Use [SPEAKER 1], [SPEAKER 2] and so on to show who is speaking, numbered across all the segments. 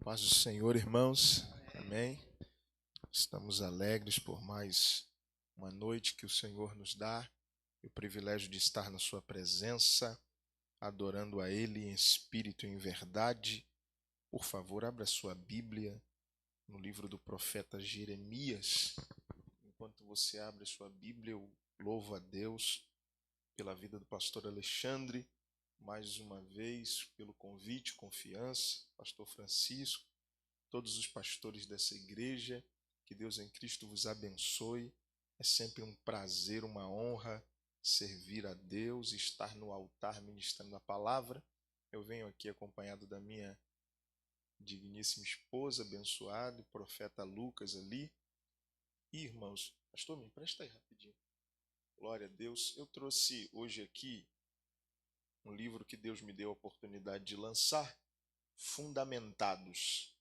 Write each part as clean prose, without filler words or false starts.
[SPEAKER 1] Paz do Senhor, irmãos. Amém. Estamos alegres por mais uma noite que o Senhor nos dá e o privilégio de estar na sua presença, adorando a Ele em espírito e em verdade. Por favor, abra sua Bíblia no livro do profeta Jeremias. Enquanto você abre sua Bíblia, eu louvo a Deus pela vida do pastor Alexandre, mais uma vez pelo convite, confiança, pastor Francisco, todos os pastores dessa igreja, que Deus em Cristo vos abençoe. É sempre um prazer, uma honra servir a Deus, estar no altar ministrando a palavra. Eu venho aqui acompanhado da minha digníssima esposa, abençoada, o profeta Lucas ali. E, irmãos, pastor, me empresta aí rapidinho. Glória a Deus. Eu trouxe hoje aqui um livro que Deus me deu a oportunidade de lançar, Fundamentados.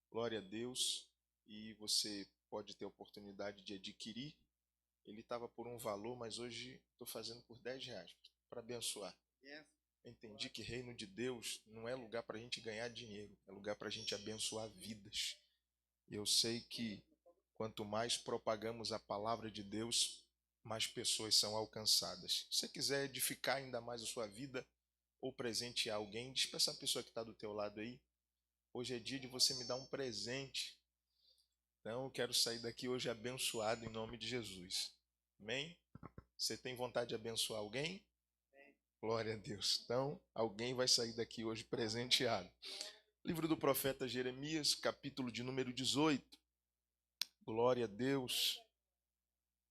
[SPEAKER 1] Glória a Deus. E você pode ter a oportunidade de adquirir. Ele estava por um valor, mas hoje estou fazendo por R$10 para abençoar. Entendi que reino de Deus não é lugar para a gente ganhar dinheiro, é lugar para a gente abençoar vidas. E eu sei que quanto mais propagamos a palavra de Deus, mais pessoas são alcançadas. Se você quiser edificar ainda mais a sua vida ou presentear alguém, diz para essa pessoa que está do teu lado aí, hoje é dia de você me dar um presente. Então eu quero sair daqui hoje abençoado em nome de Jesus. Amém? Você tem vontade de abençoar alguém? Glória a Deus. Então alguém vai sair daqui hoje presenteado. Livro do profeta Jeremias, capítulo de número 18. Glória a Deus.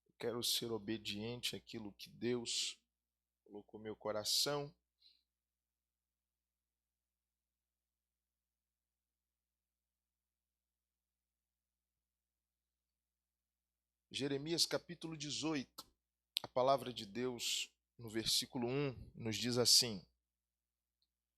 [SPEAKER 1] Eu quero ser obediente àquilo que Deus colocou no meu coração. Jeremias capítulo 18, a palavra de Deus no versículo 1 nos diz assim: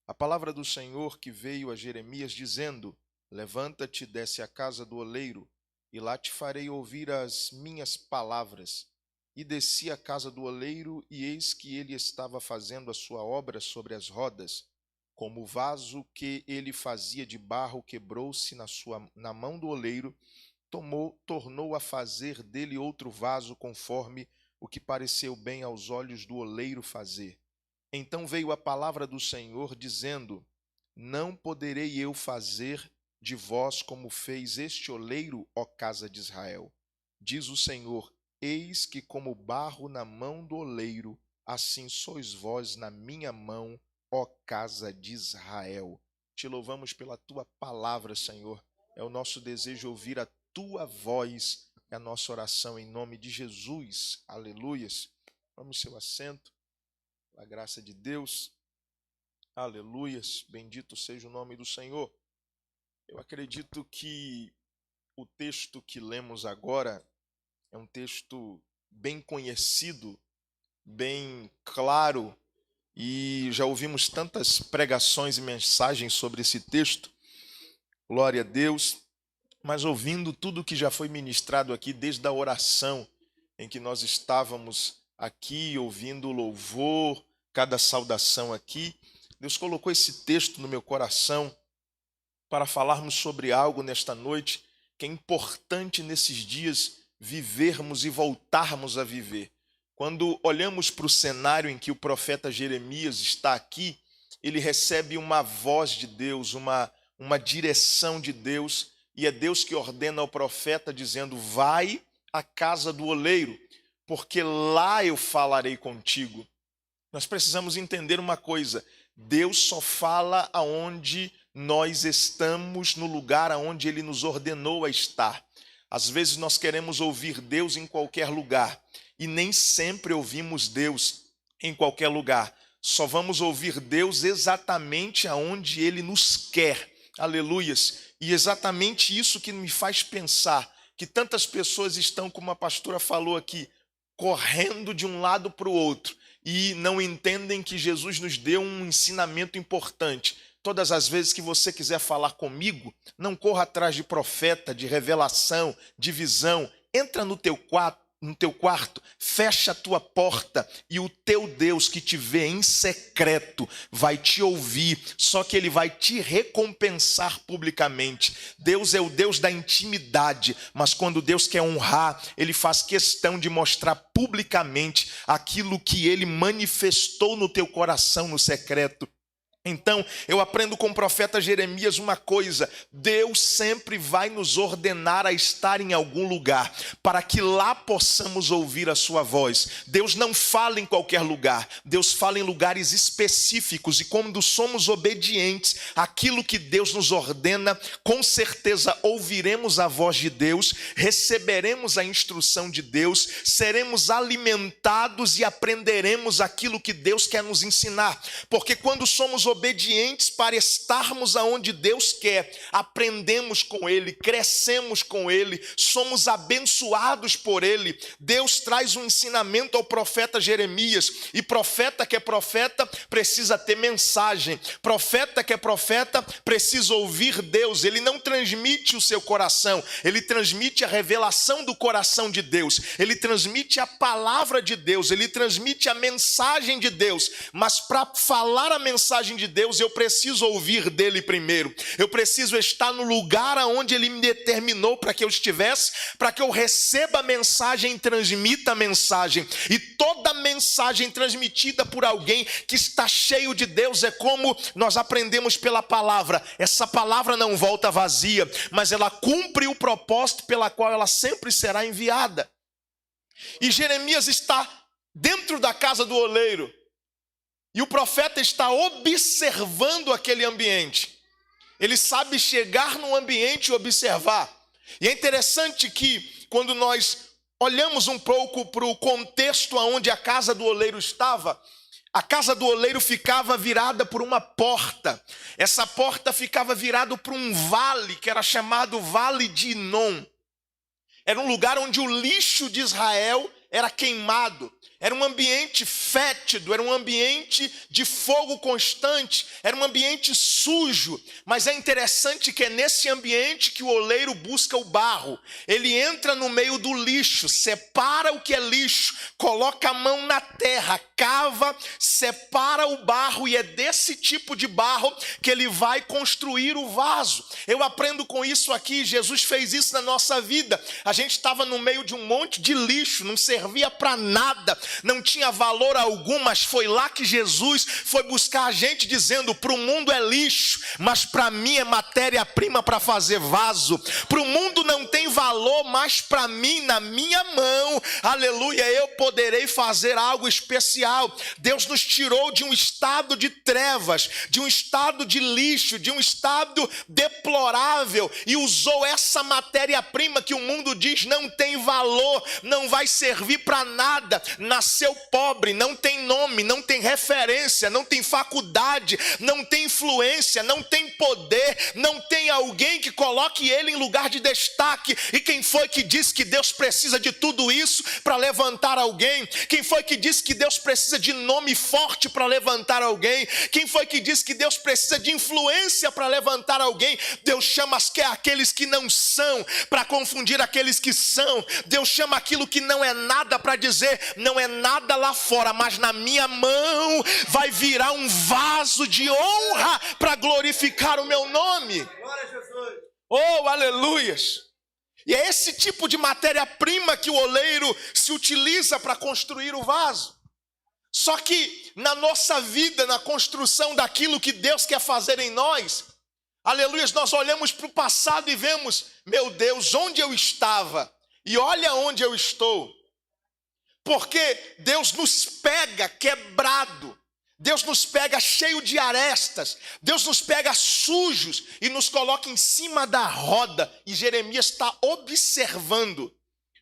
[SPEAKER 1] a palavra do Senhor que veio a Jeremias dizendo: levanta-te, desce à casa do oleiro, e lá te farei ouvir as minhas palavras. E desci à casa do oleiro, e eis que ele estava fazendo a sua obra sobre as rodas. Como o vaso que ele fazia de barro quebrou-se na mão do oleiro, tornou a fazer dele outro vaso conforme o que pareceu bem aos olhos do oleiro fazer. Então veio a palavra do Senhor dizendo: não poderei eu fazer de vós como fez este oleiro, ó casa de Israel. Diz o Senhor: eis que como barro na mão do oleiro, assim sois vós na minha mão, ó casa de Israel. Te louvamos pela tua palavra, Senhor. É o nosso desejo ouvir a tua voz, é a nossa oração em nome de Jesus. Aleluias. Vamos seu assento. A graça de Deus. Aleluias. Bendito seja o nome do Senhor. Eu acredito que o texto que lemos agora é um texto bem conhecido, bem claro, e já ouvimos tantas pregações e mensagens sobre esse texto. Glória a Deus. Mas ouvindo tudo que já foi ministrado aqui, desde a oração em que nós estávamos aqui, ouvindo o louvor, cada saudação aqui, Deus colocou esse texto no meu coração para falarmos sobre algo nesta noite que é importante nesses dias vivermos e voltarmos a viver. Quando olhamos para o cenário em que o profeta Jeremias está aqui, ele recebe uma voz de Deus, uma direção de Deus, e é Deus que ordena ao profeta dizendo: vai à casa do oleiro, porque lá eu falarei contigo. Nós precisamos entender uma coisa: Deus só fala aonde nós estamos, no lugar aonde Ele nos ordenou a estar. Às vezes nós queremos ouvir Deus em qualquer lugar, e nem sempre ouvimos Deus em qualquer lugar. Só vamos ouvir Deus exatamente aonde Ele nos quer. Aleluias. E exatamente isso que me faz pensar que tantas pessoas estão, como a pastora falou aqui, correndo de um lado para o outro e não entendem que Jesus nos deu um ensinamento importante. Todas as vezes que você quiser falar comigo, não corra atrás de profeta, de revelação, de visão. Entra no teu quarto, no teu quarto, fecha a tua porta e o teu Deus que te vê em secreto vai te ouvir, só que ele vai te recompensar publicamente. Deus é o Deus da intimidade, mas quando Deus quer honrar, ele faz questão de mostrar publicamente aquilo que ele manifestou no teu coração no secreto. Então, eu aprendo com o profeta Jeremias uma coisa: Deus sempre vai nos ordenar a estar em algum lugar, para que lá possamos ouvir a sua voz. Deus não fala em qualquer lugar, Deus fala em lugares específicos, e quando somos obedientes àquilo que Deus nos ordena, com certeza ouviremos a voz de Deus, receberemos a instrução de Deus, seremos alimentados e aprenderemos aquilo que Deus quer nos ensinar, porque quando somos obedientes para estarmos aonde Deus quer, aprendemos com Ele, crescemos com Ele, somos abençoados por Ele. Deus traz um ensinamento ao profeta Jeremias, e profeta que é profeta precisa ter mensagem, profeta que é profeta precisa ouvir Deus. Ele não transmite o seu coração, ele transmite a revelação do coração de Deus, ele transmite a palavra de Deus, ele transmite a mensagem de Deus, mas para falar a mensagem de Deus, eu preciso ouvir dele primeiro. Eu preciso estar no lugar aonde ele me determinou para que eu estivesse, para que eu receba a mensagem e transmita a mensagem. E toda mensagem transmitida por alguém que está cheio de Deus é como nós aprendemos pela palavra. Essa palavra não volta vazia, mas ela cumpre o propósito pela qual ela sempre será enviada. E Jeremias está dentro da casa do oleiro, e o profeta está observando aquele ambiente. Ele sabe chegar no ambiente e observar. E é interessante que quando nós olhamos um pouco para o contexto onde a casa do oleiro estava, a casa do oleiro ficava virada por uma porta. Essa porta ficava virada por um vale que era chamado Vale de Inom. Era um lugar onde o lixo de Israel era queimado. Era um ambiente fétido, era um ambiente de fogo constante, era um ambiente sujo. Mas é interessante que é nesse ambiente que o oleiro busca o barro. Ele entra no meio do lixo, separa o que é lixo, coloca a mão na terra, cava, separa o barro, e é desse tipo de barro que ele vai construir o vaso. Eu aprendo com isso aqui. Jesus fez isso na nossa vida. A gente estava no meio de um monte de lixo, não servia para nada, não tinha valor algum, mas foi lá que Jesus foi buscar a gente, dizendo: para o mundo é lixo, mas para mim é matéria-prima para fazer vaso. Para o mundo não tem valor, mas para mim, na minha mão, aleluia, eu poderei fazer algo especial. Deus nos tirou de um estado de trevas, de um estado de lixo, de um estado deplorável, e usou essa matéria-prima que o mundo diz não tem valor, não vai servir para nada. Nasceu pobre, não tem nome, não tem referência, não tem faculdade, não tem influência, não tem poder, não tem alguém que coloque ele em lugar de destaque. E quem foi que disse que Deus precisa de tudo isso para levantar alguém? Quem foi que disse que Deus precisa de nome forte para levantar alguém? Quem foi que disse que Deus precisa de influência para levantar alguém? Deus chama aqueles que não são para confundir aqueles que são. Deus chama aquilo que não é nada para dizer: não é nada lá fora, mas na minha mão vai virar um vaso de honra para glorificar o meu nome. Glória a Jesus. Oh, aleluias. E é esse tipo de matéria-prima que o oleiro se utiliza para construir o vaso. Só que na nossa vida, na construção daquilo que Deus quer fazer em nós, aleluias, nós olhamos para o passado e vemos: meu Deus, onde eu estava? E olha onde eu estou. Porque Deus nos pega quebrado, Deus nos pega cheio de arestas, Deus nos pega sujos e nos coloca em cima da roda. E Jeremias está observando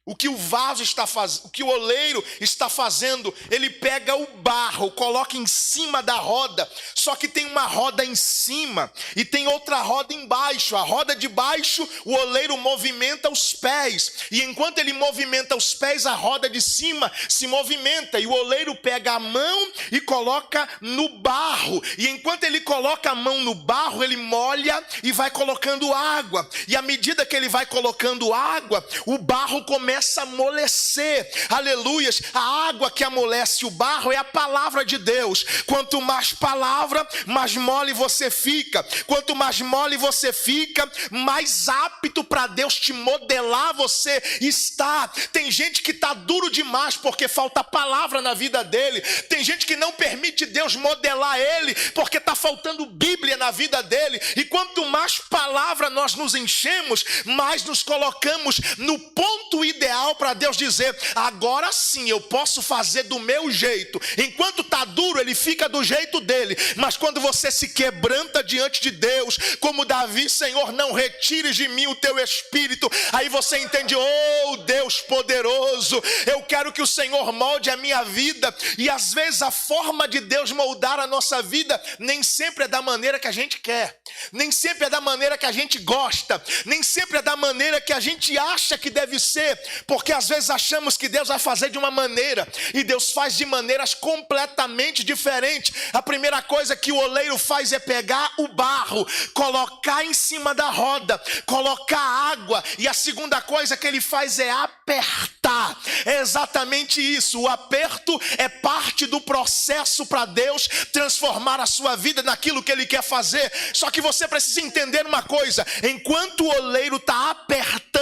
[SPEAKER 1] o que o vaso está fazendo, o que o oleiro está fazendo. Ele pega o barro, coloca em cima da roda, só que tem uma roda em cima e tem outra roda embaixo. A roda de baixo, o oleiro movimenta os pés, e enquanto ele movimenta os pés, a roda de cima se movimenta, e o oleiro pega a mão e coloca no barro, e enquanto ele coloca a mão no barro, ele molha e vai colocando água, e à medida que ele vai colocando água, o barro começa começa a amolecer. Aleluias. A água que amolece o barro é a palavra de Deus. Quanto mais palavra, mais mole você fica. Quanto mais mole você fica, mais apto para Deus te modelar você está. Tem gente que está duro demais porque falta palavra na vida dele. Tem gente que não permite Deus modelar ele porque está faltando Bíblia na vida dele. E quanto mais palavra nós nos enchemos, mais nos colocamos no ponto ideal para Deus dizer: agora sim eu posso fazer do meu jeito. Enquanto está duro, ele fica do jeito dele. Mas quando você se quebranta diante de Deus, como Davi: Senhor, não retires de mim o teu espírito. Aí você entende: oh Deus poderoso, eu quero que o Senhor molde a minha vida. E às vezes a forma de Deus moldar a nossa vida nem sempre é da maneira que a gente quer, nem sempre é da maneira que a gente gosta, nem sempre é da maneira que a gente acha que deve ser, porque às vezes achamos que Deus vai fazer de uma maneira e Deus faz de maneiras completamente diferentes. A primeira coisa que o oleiro faz é pegar o barro, colocar em cima da roda, colocar água, e a segunda coisa que ele faz é apertar. É exatamente isso. O aperto é parte do processo para Deus transformar a sua vida naquilo que ele quer fazer. Só que você precisa entender uma coisa: enquanto o oleiro está apertando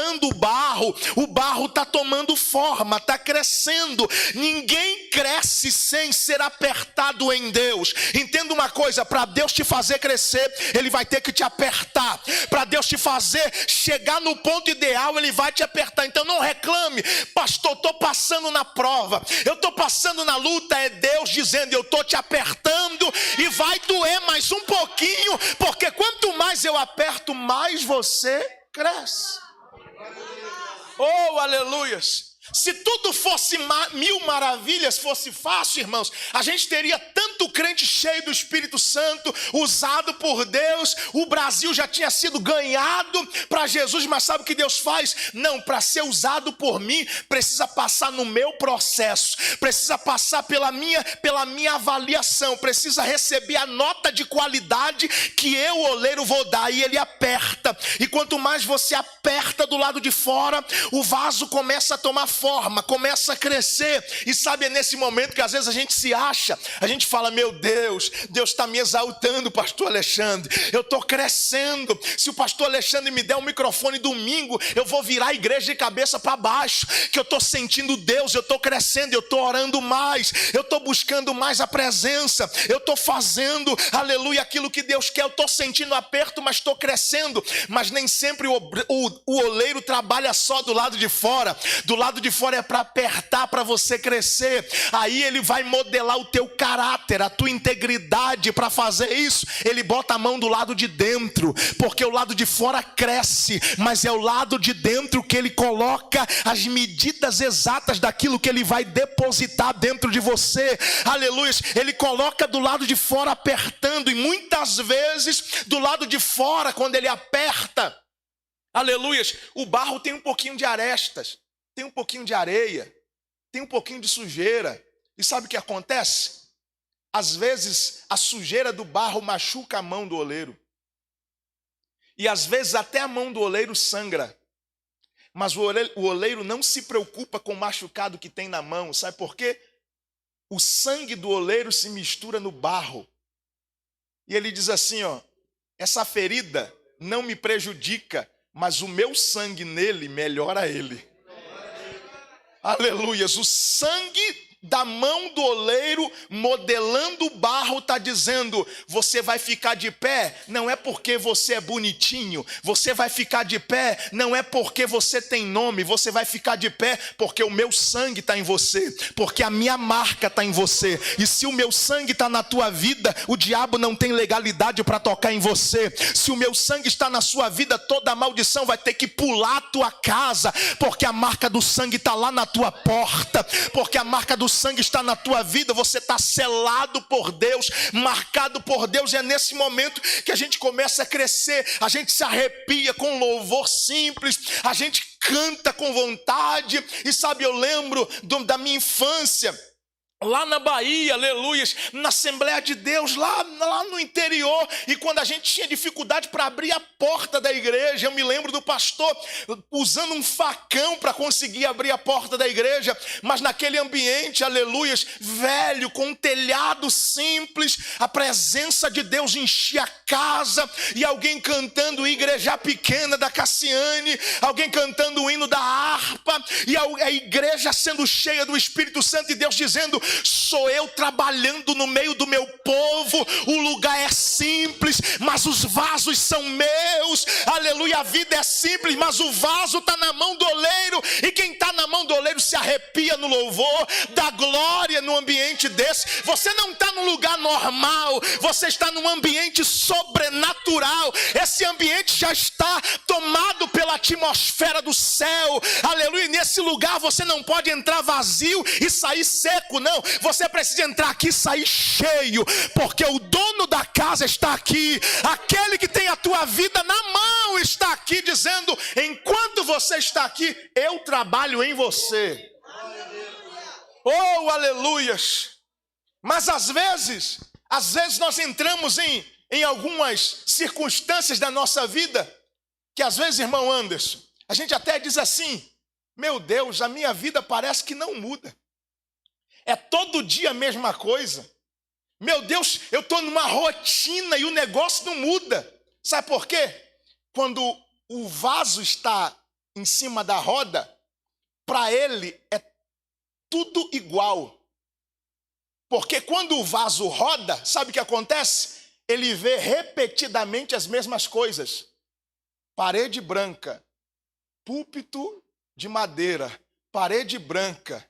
[SPEAKER 1] o barro está tomando forma, está crescendo. Ninguém cresce sem ser apertado em Deus. Entenda uma coisa: para Deus te fazer crescer, ele vai ter que te apertar. Para Deus te fazer chegar no ponto ideal, ele vai te apertar. Então não reclame: pastor, estou passando na prova, eu estou passando na luta. É Deus dizendo: eu estou te apertando e vai doer mais um pouquinho, porque quanto mais eu aperto, mais você cresce. Oh, aleluias. Se tudo fosse mil maravilhas, fosse fácil, irmãos, a gente teria tanto crente cheio do Espírito Santo, usado por Deus. O Brasil já tinha sido ganhado para Jesus. Mas sabe o que Deus faz? Não, para ser usado por mim, precisa passar no meu processo, precisa passar pela minha avaliação, precisa receber a nota de qualidade que eu, oleiro, vou dar. E ele aperta. E quanto mais você aperta do lado de fora, o vaso começa a tomar forma, começa a crescer. E sabe, é nesse momento que às vezes a gente se acha, a gente fala: meu Deus, Deus está me exaltando, pastor Alexandre, eu estou crescendo. Se o pastor Alexandre me der um microfone domingo, eu vou virar a igreja de cabeça para baixo, que eu estou sentindo Deus, eu estou crescendo, eu estou orando mais, eu estou buscando mais a presença, eu estou fazendo, aleluia, aquilo que Deus quer. Eu estou sentindo aperto, mas estou crescendo. Mas nem sempre o oleiro trabalha só do lado de fora. Do lado de fora é para apertar, para você crescer. Aí ele vai modelar o teu caráter, a tua integridade. Para fazer isso, ele bota a mão do lado de dentro, porque o lado de fora cresce, mas é o lado de dentro que ele coloca as medidas exatas daquilo que ele vai depositar dentro de você. Aleluia. Ele coloca do lado de fora apertando, e muitas vezes do lado de fora, quando ele aperta, aleluias, o barro tem um pouquinho de arestas, tem um pouquinho de areia, tem um pouquinho de sujeira. E sabe o que acontece? Às vezes a sujeira do barro machuca a mão do oleiro. E às vezes até a mão do oleiro sangra. Mas o oleiro não se preocupa com o machucado que tem na mão. Sabe por quê? O sangue do oleiro se mistura no barro. E ele diz assim, ó: essa ferida não me prejudica, mas o meu sangue nele melhora ele. Aleluias. O sangue da mão do oleiro modelando o barro está dizendo: você vai ficar de pé, não é porque você é bonitinho, você vai ficar de pé não é porque você tem nome, você vai ficar de pé porque o meu sangue está em você, porque a minha marca está em você. E se o meu sangue está na tua vida, o diabo não tem legalidade para tocar em você. Se o meu sangue está na sua vida, toda a maldição vai ter que pular a tua casa, porque a marca do sangue está lá na tua porta, porque a marca do sangue está na tua vida. Você está selado por Deus, marcado por Deus. E é nesse momento que a gente começa a crescer. A gente se arrepia com louvor simples, a gente canta com vontade. E sabe, eu lembro da minha infância, lá na Bahia, aleluias, na Assembleia de Deus, lá no interior, e quando a gente tinha dificuldade para abrir a porta da igreja, eu me lembro do pastor usando um facão para conseguir abrir a porta da igreja, mas naquele ambiente, aleluias, velho, com um telhado simples, a presença de Deus enchia a casa, e alguém cantando Igreja Pequena da Cassiane, alguém cantando o hino da harpa, e a igreja sendo cheia do Espírito Santo, e Deus dizendo: sou eu trabalhando no meio do meu povo, o lugar é simples, mas os vasos são meus, aleluia, a vida é simples, mas o vaso está na mão do oleiro, e quem está na mão do oleiro se arrepia no louvor, dá glória no ambiente desse. Você não está num lugar normal, você está num ambiente sobrenatural, esse ambiente já está tomado pela atmosfera do céu, aleluia, nesse lugar você não pode entrar vazio e sair seco, não, você precisa entrar aqui e sair cheio, porque o dono da casa está aqui, aquele que tem a tua vida na mão está aqui, dizendo: enquanto você está aqui, eu trabalho em você. Oh, aleluias! Mas às vezes nós entramos em algumas circunstâncias da nossa vida, que às vezes, irmão Anderson, a gente até diz assim: meu Deus, a minha vida parece que não muda. É todo dia a mesma coisa. Meu Deus, eu estou numa rotina e o negócio não muda. Sabe por quê? Quando o vaso está em cima da roda, para ele é tudo igual. Porque quando o vaso roda, sabe o que acontece? Ele vê repetidamente as mesmas coisas. Parede branca, púlpito de madeira, parede branca,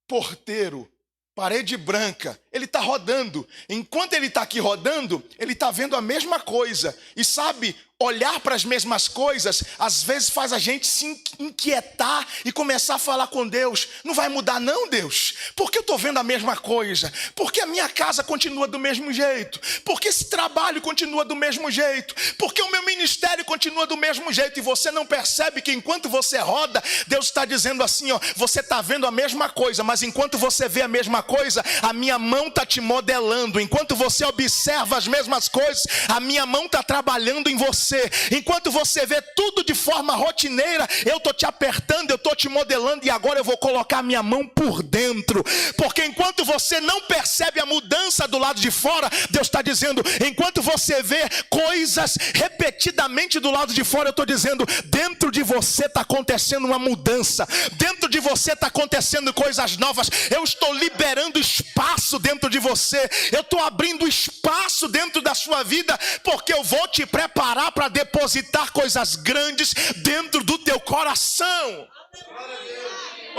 [SPEAKER 1] porteiro, parede branca. Ele está rodando. Enquanto ele está aqui rodando, ele está vendo a mesma coisa. E sabe, olhar para as mesmas coisas, às vezes faz a gente se inquietar e começar a falar com Deus: não vai mudar não, Deus? Por que eu estou vendo a mesma coisa? Por que a minha casa continua do mesmo jeito? Por que esse trabalho continua do mesmo jeito? Por que o meu ministério continua do mesmo jeito? E você não percebe que enquanto você roda, Deus está dizendo assim, ó, você está vendo a mesma coisa, mas enquanto você vê a mesma coisa, a minha mão está te modelando. Enquanto você observa as mesmas coisas, a minha mão está trabalhando em você. Enquanto você vê tudo de forma rotineira, eu estou te apertando, eu estou te modelando, e agora eu vou colocar a minha mão por dentro. Porque enquanto você não percebe a mudança do lado de fora, Deus está dizendo: enquanto você vê coisas repetidamente do lado de fora, eu estou dizendo: dentro de você está acontecendo uma mudança, dentro de você está acontecendo coisas novas. Eu estou liberando espaço dentro de você, eu estou abrindo espaço dentro da sua vida, porque eu vou te preparar para depositar coisas grandes dentro do teu coração.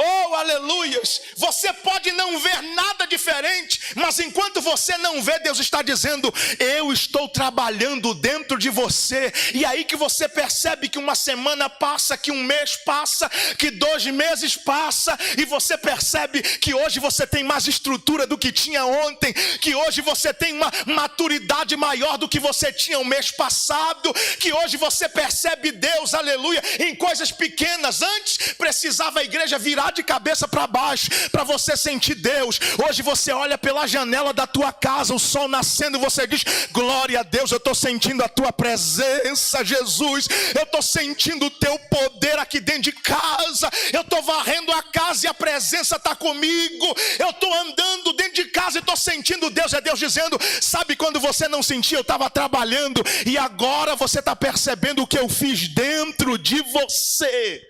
[SPEAKER 1] Oh, aleluias! Você pode não ver nada diferente, mas enquanto você não vê, Deus está dizendo: eu estou trabalhando dentro de você. E aí que você percebe que uma semana passa, que um mês passa, que 2 meses passa, e você percebe que hoje você tem mais estrutura do que tinha ontem, que hoje você tem uma maturidade maior do que você tinha o mês passado, que hoje você percebe Deus, aleluia, em coisas pequenas. Antes precisava a igreja virar de cabeça para baixo para você sentir Deus. Hoje você olha pela janela da tua casa, o sol nascendo, e você diz: glória a Deus, eu estou sentindo a tua presença, Jesus, eu estou sentindo o teu poder aqui dentro de casa, eu estou varrendo a casa e a presença está comigo, eu estou andando dentro de casa e estou sentindo Deus. É Deus dizendo: sabe quando você não sentia, eu estava trabalhando, e agora você está percebendo o que eu fiz dentro de você.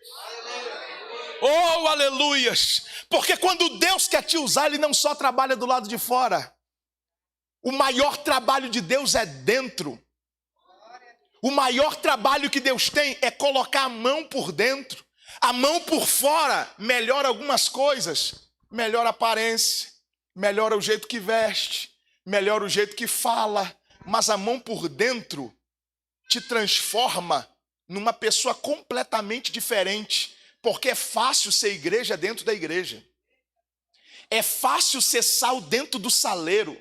[SPEAKER 1] Oh, aleluias! Porque quando Deus quer te usar, Ele não só trabalha do lado de fora. O maior trabalho de Deus é dentro. O maior trabalho que Deus tem é colocar a mão por dentro. A mão por fora melhora algumas coisas. Melhora a aparência, melhora o jeito que veste, melhora o jeito que fala. Mas a mão por dentro te transforma numa pessoa completamente diferente. Porque é fácil ser igreja dentro da igreja. É fácil ser sal dentro do saleiro.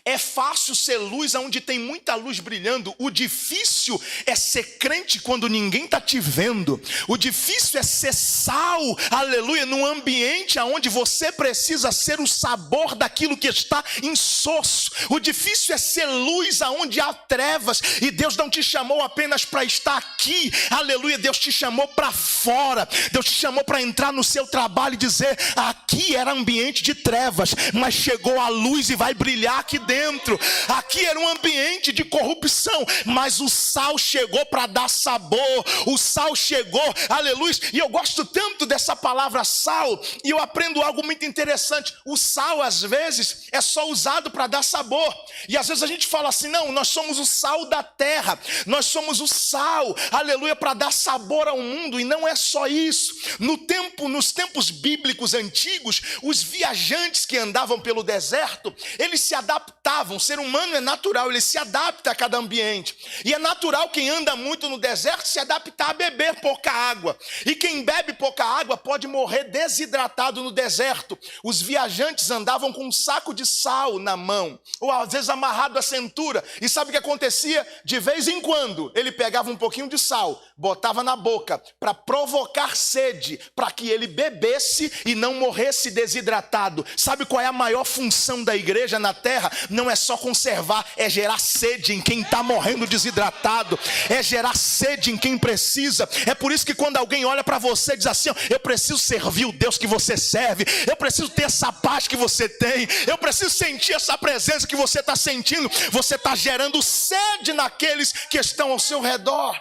[SPEAKER 1] É fácil ser luz onde tem muita luz brilhando. O difícil é ser crente quando ninguém está te vendo. O difícil é ser sal, aleluia, num ambiente onde você precisa ser o sabor daquilo que está insosso. O difícil é ser luz onde há trevas. E Deus não te chamou apenas para estar aqui, aleluia. Deus te chamou para fora. Deus te chamou para entrar no seu trabalho e dizer: aqui era ambiente de trevas, mas chegou a luz e vai brilhar aqui dentro. Aqui era um ambiente de corrupção, mas o sal chegou para dar sabor. O sal chegou, aleluia. E eu gosto tanto dessa palavra sal, e eu aprendo algo muito interessante. O sal às vezes é só usado para dar sabor, e às vezes a gente fala assim: não, nós somos o sal da terra, nós somos o sal, aleluia, para dar sabor ao mundo. E não é só isso. Nos tempos bíblicos antigos, os viajantes que andavam pelo deserto, eles se adaptavam. O ser humano é natural, ele se adapta a cada ambiente. E é natural quem anda muito no deserto se adaptar a beber pouca água. E quem bebe pouca água pode morrer desidratado no deserto. Os viajantes andavam com um saco de sal na mão, ou às vezes amarrado à cintura. E sabe o que acontecia? De vez em quando ele pegava um pouquinho de sal, botava na boca para provocar sede, para que ele bebesse e não morresse desidratado. Sabe qual é a maior função da igreja na terra? Não é só conservar, é gerar sede em quem está morrendo desidratado, é gerar sede em quem precisa. É por isso que quando alguém olha para você e diz assim: eu preciso servir o Deus que você serve, eu preciso ter essa paz que você tem, eu preciso sentir essa presença que você está sentindo, você está gerando sede naqueles que estão ao seu redor.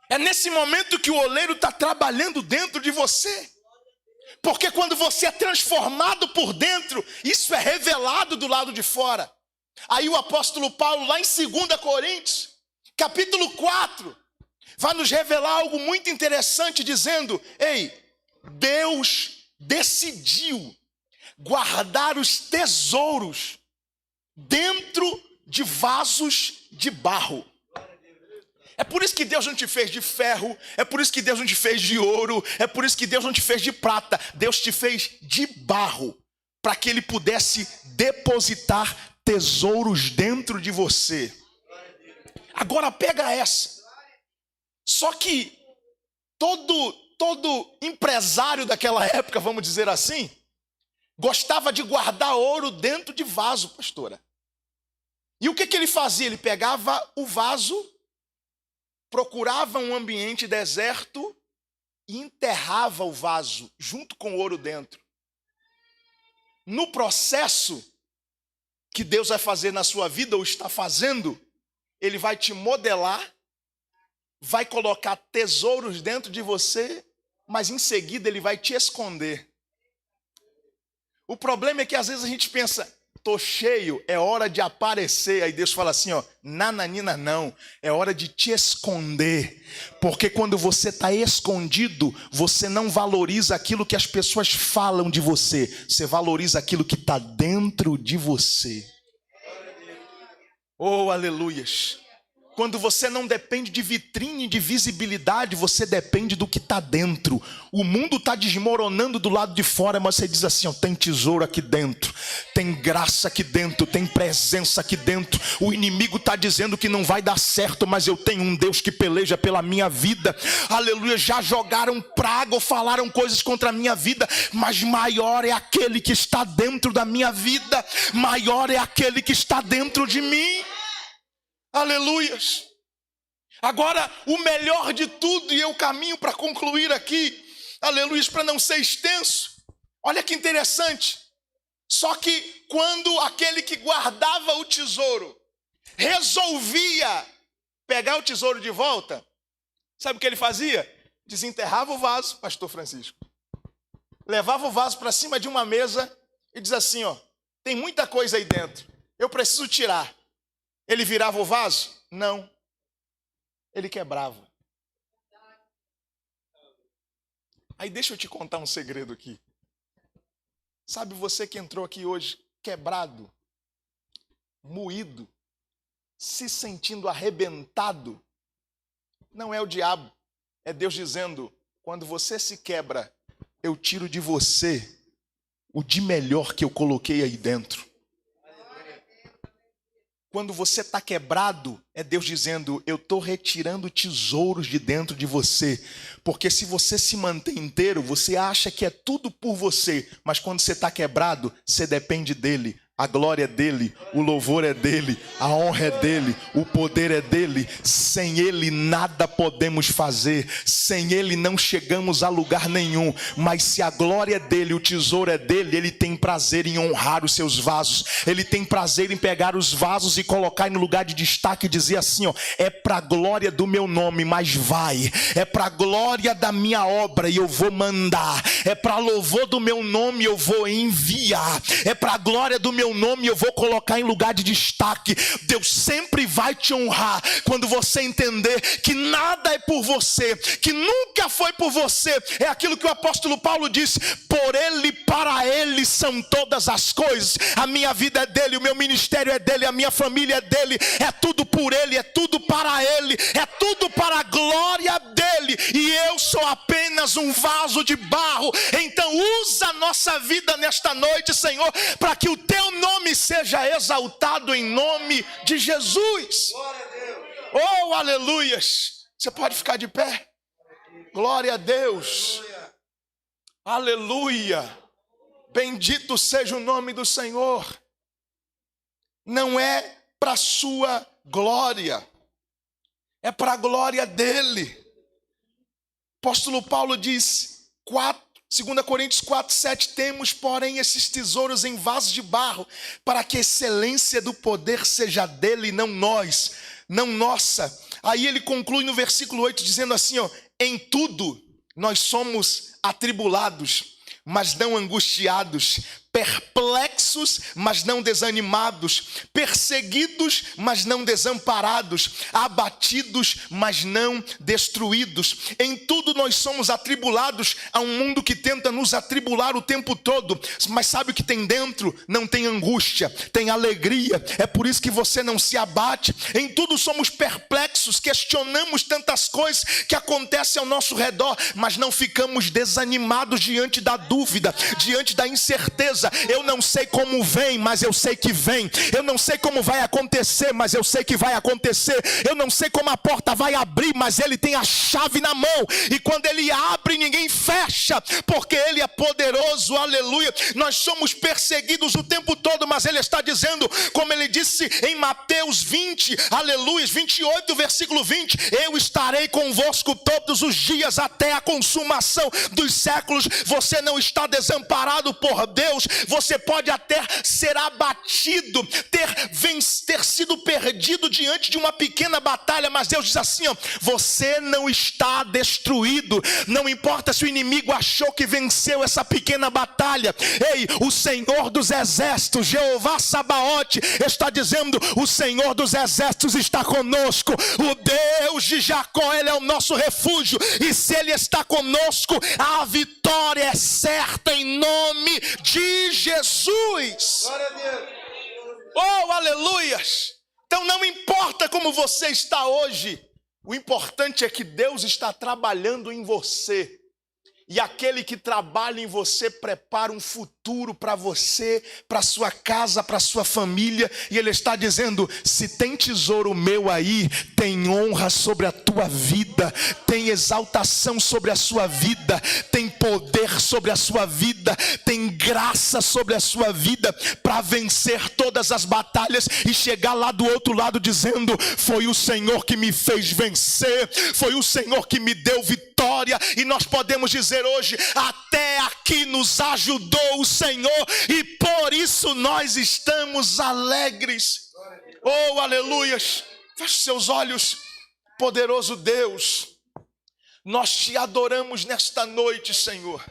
[SPEAKER 1] É nesse momento que o oleiro está trabalhando dentro de você. Porque quando você é transformado por dentro, isso é revelado do lado de fora. Aí o apóstolo Paulo, lá em 2 Coríntios, capítulo 4, vai nos revelar algo muito interessante, dizendo: ei, Deus decidiu guardar os tesouros dentro de vasos de barro. É por isso que Deus não te fez de ferro, é por isso que Deus não te fez de ouro, é por isso que Deus não te fez de prata. Deus te fez de barro, para que Ele pudesse depositar tesouros dentro de você. Agora pega essa. Só que todo empresário daquela época, vamos dizer assim, gostava de guardar ouro dentro de vaso, pastora. E o que ele fazia? Ele pegava o vaso, procurava um ambiente deserto e enterrava o vaso junto com o ouro dentro. No processo que Deus vai fazer na sua vida, ou está fazendo, Ele vai te modelar, vai colocar tesouros dentro de você, mas em seguida Ele vai te esconder. O problema é que às vezes a gente pensa: tô cheio, é hora de aparecer. Aí Deus fala assim: ó, nananina não, é hora de te esconder. Porque quando você está escondido, você não valoriza aquilo que as pessoas falam de você, você valoriza aquilo que está dentro de você. Oh, aleluias. Quando você não depende de vitrine, de visibilidade, você depende do que está dentro. O mundo está desmoronando do lado de fora, mas você diz assim: ó, tem tesouro aqui dentro, tem graça aqui dentro, tem presença aqui dentro. O inimigo está dizendo que não vai dar certo, mas eu tenho um Deus que peleja pela minha vida. Aleluia. Já jogaram praga ou falaram coisas contra a minha vida, mas maior é aquele que está dentro da minha vida, maior é aquele que está dentro de mim. Aleluias. Agora, o melhor de tudo, e eu caminho para concluir aqui, aleluias, para não ser extenso. Olha que interessante. Só que quando aquele que guardava o tesouro resolvia pegar o tesouro de volta, sabe o que ele fazia? Desenterrava o vaso, pastor Francisco. Levava o vaso para cima de uma mesa e diz assim: ó, tem muita coisa aí dentro, eu preciso tirar. Ele virava o vaso? Não. Ele quebrava. Aí deixa eu te contar um segredo aqui. Sabe, você que entrou aqui hoje quebrado, moído, se sentindo arrebentado, não é o diabo, é Deus dizendo: quando você se quebra, eu tiro de você o de melhor que eu coloquei aí dentro. Quando você está quebrado, é Deus dizendo, eu estou retirando tesouros de dentro de você. Porque se você se mantém inteiro, você acha que é tudo por você. Mas quando você está quebrado, você depende dele. A glória é dele, o louvor é dele, a honra é dele, o poder é dele. Sem ele nada podemos fazer, sem ele não chegamos a lugar nenhum. Mas se a glória é dele, o tesouro é dele, ele tem prazer em honrar os seus vasos. Ele tem prazer em pegar os vasos e colocar no lugar de destaque e dizer assim, ó, é para a glória do meu nome, mas vai. É para a glória da minha obra e eu vou mandar. É para louvor do meu nome eu vou enviar. É para a glória do meu nome eu vou colocar em lugar de destaque. Deus sempre vai te honrar quando você entender que nada é por você, que nunca foi por você. É aquilo que o apóstolo Paulo disse, por ele, para ele são todas as coisas. A minha vida é dele, o meu ministério é dele, a minha família é dele. É tudo por ele, é tudo para ele, é tudo para a glória dele. E eu sou apenas um vaso de barro. Então usa a nossa vida nesta noite, Senhor, para que o teu nome seja exaltado em nome de Jesus. Oh, aleluias. Você pode ficar de pé? Glória a Deus. Aleluia. Bendito seja o nome do Senhor. Não é para a sua glória, é para a glória dele. Apóstolo Paulo diz, 2 Coríntios 4:7, temos, porém, esses tesouros em vasos de barro, para que a excelência do poder seja dele, não nós, não nossa. Aí ele conclui no versículo 8, dizendo assim, ó, em tudo nós somos atribulados, mas não angustiados, perplexos, mas não desanimados, perseguidos, mas não desamparados, abatidos, mas não destruídos. Em tudo nós somos atribulados a um mundo que tenta nos atribular o tempo todo. Mas sabe o que tem dentro? Não tem angústia, tem alegria. É por isso que você não se abate. Em tudo somos perplexos, questionamos tantas coisas que acontecem ao nosso redor, mas não ficamos desanimados diante da dúvida, diante da incerteza. Eu não sei como vem, mas eu sei que vem. Eu não sei como vai acontecer, mas eu sei que vai acontecer. Eu não sei como a porta vai abrir, mas ele tem a chave na mão. E quando ele abre, ninguém fecha, porque ele é poderoso, aleluia. Nós somos perseguidos o tempo todo, mas ele está dizendo, como ele disse em Mateus 20, aleluia, 28, versículo 20, eu estarei convosco todos os dias até a consumação dos séculos. Você não está desamparado por Deus. Você pode até ser abatido, ter sido perdido diante de uma pequena batalha, mas Deus diz assim, ó, você não está destruído. Não importa se o inimigo achou que venceu essa pequena batalha. Ei, o Senhor dos exércitos, Jeová Sabaote, está dizendo, o Senhor dos exércitos está conosco. O Deus de Jacó, ele é o nosso refúgio, e se ele está conosco, a vitória é certa em nome de Jesus. Glória a Deus. Oh, aleluias. Então não importa como você está hoje, o importante é que Deus está trabalhando em você. E aquele que trabalha em você prepara um futuro para você, para sua casa, para sua família. E ele está dizendo, se tem tesouro meu aí, tem honra sobre a tua vida, tem exaltação sobre a sua vida, tem poder sobre a sua vida, tem graça sobre a sua vida, para vencer todas as batalhas e chegar lá do outro lado dizendo, foi o Senhor que me fez vencer, foi o Senhor que me deu vitória. E nós podemos dizer hoje, até aqui nos ajudou o Senhor, e por isso nós estamos alegres. Oh, aleluias. Feche seus olhos. Poderoso Deus, nós te adoramos nesta noite, Senhor.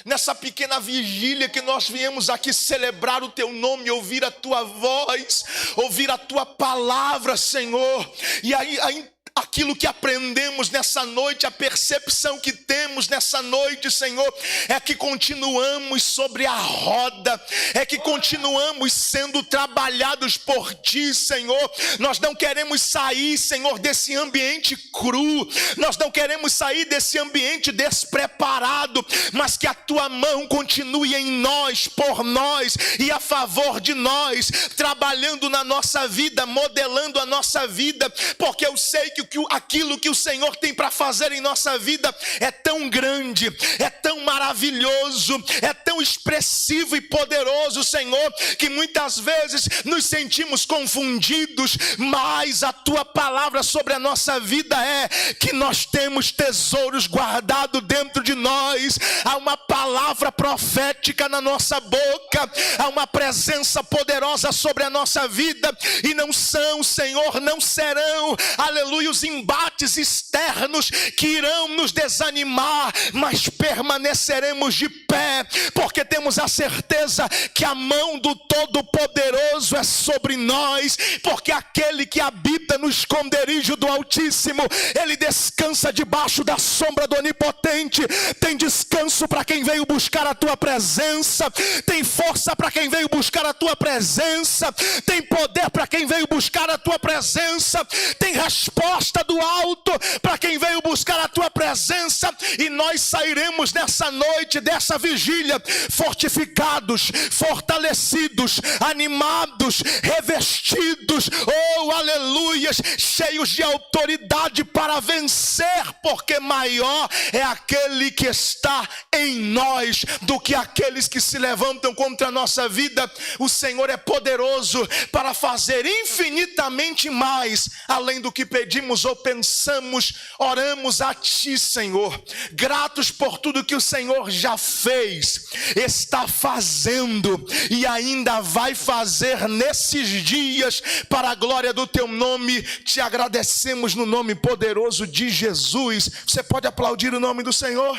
[SPEAKER 1] Nessa pequena vigília que nós viemos aqui celebrar o teu nome, ouvir a tua voz, ouvir a tua palavra, Senhor. E aí aquilo que aprendemos nessa noite, a percepção que temos nessa noite, Senhor, é que continuamos sobre a roda, é que continuamos sendo trabalhados por Ti, Senhor. Nós não queremos sair, Senhor, desse ambiente cru, nós não queremos sair desse ambiente despreparado, mas que a Tua mão continue em nós, por nós e a favor de nós, trabalhando na nossa vida, modelando a nossa vida, porque eu sei que aquilo que o Senhor tem para fazer em nossa vida é tão grande, é tão maravilhoso, é tão expressivo e poderoso, Senhor, que muitas vezes nos sentimos confundidos, mas a Tua palavra sobre a nossa vida é que nós temos tesouros guardados dentro de nós, há uma palavra profética na nossa boca, há uma presença poderosa sobre a nossa vida, e não são, Senhor, não serão, aleluia, os embates externos que irão nos desanimar, mas permaneceremos de pé, porque temos a certeza que a mão do Todo-Poderoso é sobre nós, porque aquele que habita no esconderijo do Altíssimo, ele descansa debaixo da sombra do Onipotente. Tem descanso para quem veio buscar a Tua presença, tem força para quem veio buscar a Tua presença, tem poder para quem veio buscar a Tua presença, tem resposta do alto para quem veio buscar a Tua presença. E nós sairemos nessa noite, dessa vigília, fortificados, fortalecidos, animados, revestidos, oh aleluias, cheios de autoridade para vencer, porque maior é aquele que está em nós do que aqueles que se levantam contra a nossa vida. O Senhor é poderoso para fazer infinitamente mais, além do que pedimos ou pensamos. Oramos a Ti, Senhor, gratos por tudo que o Senhor já fez, está fazendo e ainda vai fazer nesses dias, para a glória do Teu nome. Te agradecemos no nome poderoso de Jesus. Você pode aplaudir o nome do Senhor?